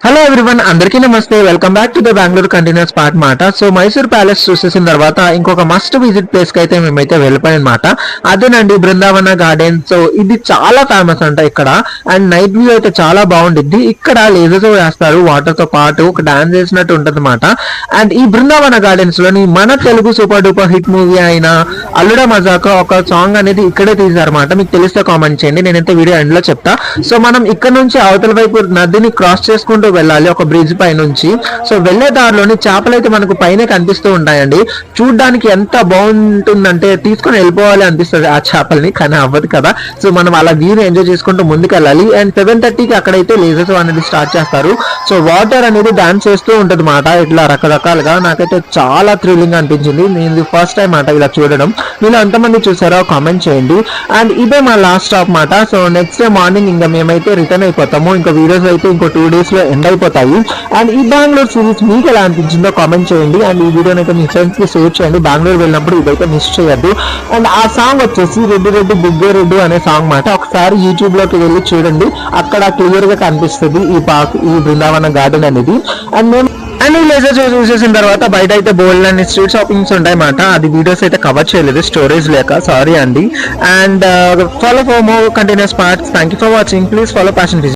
Hello everyone, అందరికీ నమస్తే. Welcome back to the Bengaluru continuous part మాట. సో మైసూర్ ప్యాలెస్ చూసేసిన తర్వాత ఇంకొక మస్ట్ విజిట్ ప్లేస్ కి అయితే మేమైతే వెళ్ళిపోయాం అనమాట. అదేనండి బృందావన గార్డెన్. సో ఇది చాలా ఫేమస్ అంట ఇక్కడ. అండ్ నైట్ వ్యూ అయితే చాలా బాగుండిద్ది. ఇక్కడ లేజర్ షో వేస్తారు వాటర్ తో పాటు, ఒక డాన్స్ చేసినట్టు ఉంటది అనమాట. అండ్ ఈ బృందావన గార్డెన్స్ లోని మన Telugu super duper hit movie అయిన అల్లుడా మజాక ఒక సాంగ్ అనేది ఇక్కడే తీసారన్నమాట. మీకు తెలిస్తే కామెంట్ చేయండి, నేనైతే వీడియో ఎండ్ లో చెప్తా. సో మనం ఇక్కడ నుంచి అవతల వైపు నదిని క్రాస్ చేసుకుంటూ వెళ్ళాలి ఒక బ్రిడ్జ్ పై నుంచి. సో వెళ్లే దారిలోని చేపలు అయితే మనకు పైన కనిపిస్తూ ఉంటాయండి. చూడడానికి ఎంత బాగుంటుందంటే తీసుకొని వెళ్ళిపోవాలి అనిపిస్తుంది ఆ చేపల్ని, కానీ అవ్వదు కదా. సో మనం అలా వ్యూని ఎంజాయ్ చేసుకుంటూ ముందుకు వెళ్ళాలి. అండ్ 7:30కి అక్కడైతే లేజర్ షో అనేది స్టార్ట్ చేస్తారు. సో వాటర్ అనేది డాన్స్ చేస్తూ ఉంటది మాట, ఇట్లా రకరకాలుగా. నాకైతే చాలా థ్రిల్లింగ్ అనిపించింది. నేను ఫస్ట్ టైం మాట ఇలా చూడడం. మీరు ఎంతమంది చూసారో కామెంట్ చేయండి. అండ్ ఇదే మా లాస్ట్ స్టాప్ మాట. సో నెక్స్ట్ డే మార్నింగ్ ఇంకా మేమైతే రిటర్న్ అయిపోతాము. ఇంకా వీడియోస్ అయితే ఇంకో 2 days లో ఎండ్ అయిపోతాయి. అండ్ ఈ బెంగళూరు సిరీస్ మీకు ఎలా అనిపించిందో కామెంట్ చేయండి. అండ్ ఈ వీడియోని అయితే మీ ఫ్రెండ్స్ కి షేర్ చేయండి. బెంగళూరు వెళ్ళినప్పుడు ఇదైతే మిస్ చేయొద్దు. అండ్ ఆ సాంగ్ వచ్చేసి రెడ్డి రెడ్డి బుగ్గే రెడ్డి అనే సాంగ్ మాట. ఒకసారి యూట్యూబ్ లోకి వెళ్ళి చూడండి, అక్కడ క్లియర్ గా కనిపిస్తుంది ఈ పార్క్, ఈ బృందావన గార్డెన్ అనేది. అండ్ మేము ఈ లేజర్ షో చూసేసిన తర్వాత బయట అయితే బోల్డ్ అండ్ స్ట్రీట్ షాపింగ్స్ ఉంటాయన్నమాట. అది వీడియోస్ అయితే కవర్ చేయలేదు స్టోరేజ్ లేక, సారీ అండి. And follow for more continuous parts. Thank you for watching. Please follow passion.